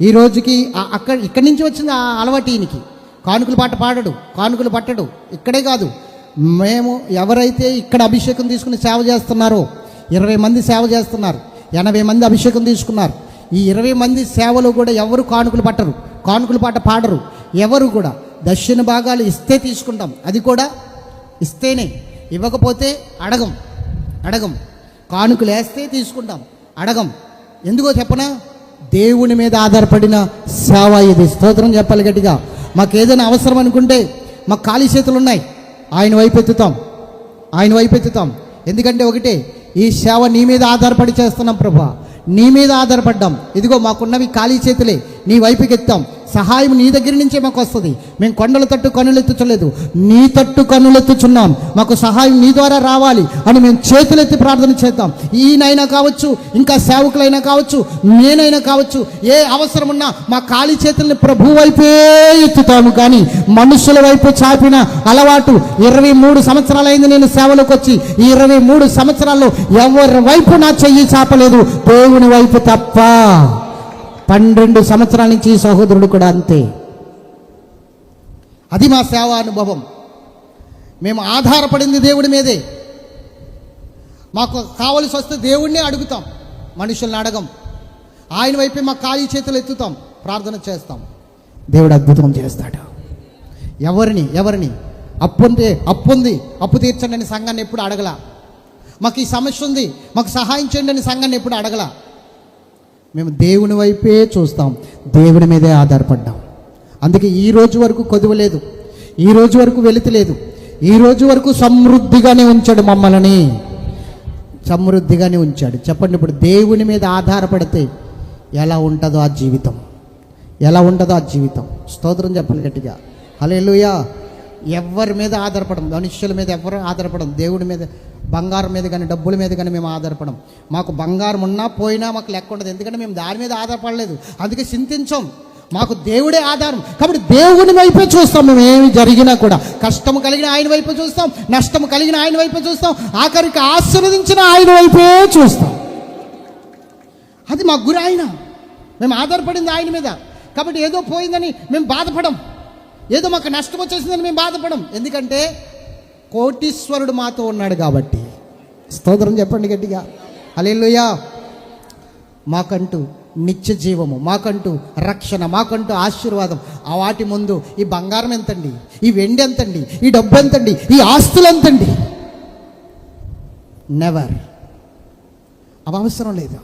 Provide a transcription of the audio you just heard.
ఈ రోజుకి ఇక్కడి నుంచి వచ్చింది ఆ అలవాటు ఈయనకి. కానుకల పాట పాడడు, కానుకలు పట్టడు. ఇక్కడే కాదు, మేము ఎవరైతే ఇక్కడ అభిషేకం తీసుకుని సేవ చేస్తున్నారో 20 మంది సేవ చేస్తున్నారు, 80 మంది అభిషేకం తీసుకున్నారు. ఈ 20 మంది సేవలు కూడా ఎవరు కానుకలు పట్టరు, కానుకల పాట పాడరు. ఎవరు కూడా దక్షిణ భాగాలు ఇస్తే తీసుకుంటాం, అది కూడా ఇస్తేనే, ఇవ్వకపోతే అడగం. కానుకలు వేస్తే తీసుకుంటాం, అడగం. ఎందుకో చెప్పనా? దేవుని మీద ఆధారపడిన సేవ ఇది. స్తోత్రం చెప్పాలి గట్టిగా. మాకు ఏదైనా అవసరం అనుకుంటే మాకు ఖాళీ చేతులు ఉన్నాయి, ఆయన వైపు ఎత్తుతాం. ఎందుకంటే ఒకటే, ఈ సేవ నీ మీద ఆధారపడి చేస్తున్నాం ప్రభా, నీ మీద ఆధారపడ్డాం. ఇదిగో మాకున్నవి ఖాళీ చేతులే, నీ వైపుకి ఎత్తాం. సహాయం నీ దగ్గర నుంచే మాకు వస్తుంది. మేము కొండల తట్టు కన్నులెత్తుచలేదు, నీ తట్టు కన్నులెత్తుచున్నాం. మాకు సహాయం నీ ద్వారా రావాలి అని మేము చేతులెత్తి ప్రార్థన చేద్దాం. ఈయనైనా కావచ్చు, ఇంకా సేవకులైనా కావచ్చు, నేనైనా కావచ్చు, ఏ అవసరం ఉన్నా మా ఖాళీ చేతుల్ని ప్రభు వైపే ఎత్తుతాము. కానీ మనుషుల వైపు చాపిన అలవాటు 23 సంవత్సరాలైంది నేను సేవలోకి వచ్చి. ఈ 23 సంవత్సరాల్లో ఎవరి వైపు నా చెయ్యి చాపలేదు, దేవుని వైపు తప్ప. 12 సంవత్సరాల నుంచి ఈ సహోదరుడు కూడా అంతే. అది మా సేవా అనుభవం. మేము ఆధారపడింది దేవుడి మీదే. మాకు కావలసి వస్తే దేవుడినే అడుగుతాం, మనుషుల్ని అడగం. ఆయన వైపే మా ఖాళీ చేతులు ఎత్తుతాం, ప్రార్థన చేస్తాం. దేవుడు అద్భుతం చేస్తాడు. ఎవరిని అప్పుంది అప్పు తీర్చండి అని సంఘాన్ని ఎప్పుడు అడగలా. మాకు ఈ సమస్య ఉంది, మాకు సహాయం చేయండి అని సంఘాన్ని ఎప్పుడు అడగలా. మేము దేవుని వైపే చూస్తాం, దేవుని మీదే ఆధారపడ్డాం. అందుకే ఈ రోజు వరకు కొదువలేదు, ఈ రోజు వరకు వెలితిలేదు, ఈ రోజు వరకు సమృద్ధిగానే ఉంచాడు మమ్మల్ని, సమృద్ధిగానే ఉంచాడు. చెప్పండి, ఇప్పుడు దేవుని మీద ఆధారపడితే ఎలా ఉంటుందో ఆ జీవితం, స్తోత్రం చెప్పండి గట్టిగా. హల్లెలూయా. ఎవరి మీద ఆధారపడం, మనుష్యుల మీద ఎవరు ఆధారపడం, దేవుడి మీద, బంగారం మీద కానీ డబ్బుల మీద కానీ మేము ఆధారపడం. మాకు బంగారం ఉన్నా పోయినా మాకు లెక్క ఉండదు, ఎందుకంటే మేము దాని మీద ఆధారపడలేదు. అందుకే చింతించాం. మాకు దేవుడే ఆధారం కాబట్టి దేవుని వైపే చూస్తాం. మేము ఏమి జరిగినా కూడా, కష్టము కలిగిన ఆయన వైపు చూస్తాం, నష్టము కలిగిన ఆయన వైపు చూస్తాం, ఆఖరికి ఆశీర్వదించిన ఆయన వైపే చూస్తాం. అది మా గురి ఆయన. మేము ఆధారపడింది ఆయన మీద. కాబట్టి ఏదో పోయిందని మేము బాధపడం, ఏదో మాకు నష్టం వచ్చేసిందని మేము బాధపడం. ఎందుకంటే కోటీశ్వరుడు మాతో ఉన్నాడు కాబట్టి. స్తోత్రం చెప్పండి గట్టిగా. హల్లెలూయా. మాకంటూ నిత్య జీవము, మాకంటూ రక్షణ, మాకంటూ ఆశీర్వాదం. ఆ వాటి ముందు ఈ బంగారం ఎంతండి, ఈ వెండి ఎంతండి, ఈ డబ్బు ఎంతండి, ఈ ఆస్తులు ఎంతండి, నెవర్. అవి అవసరం లేదు.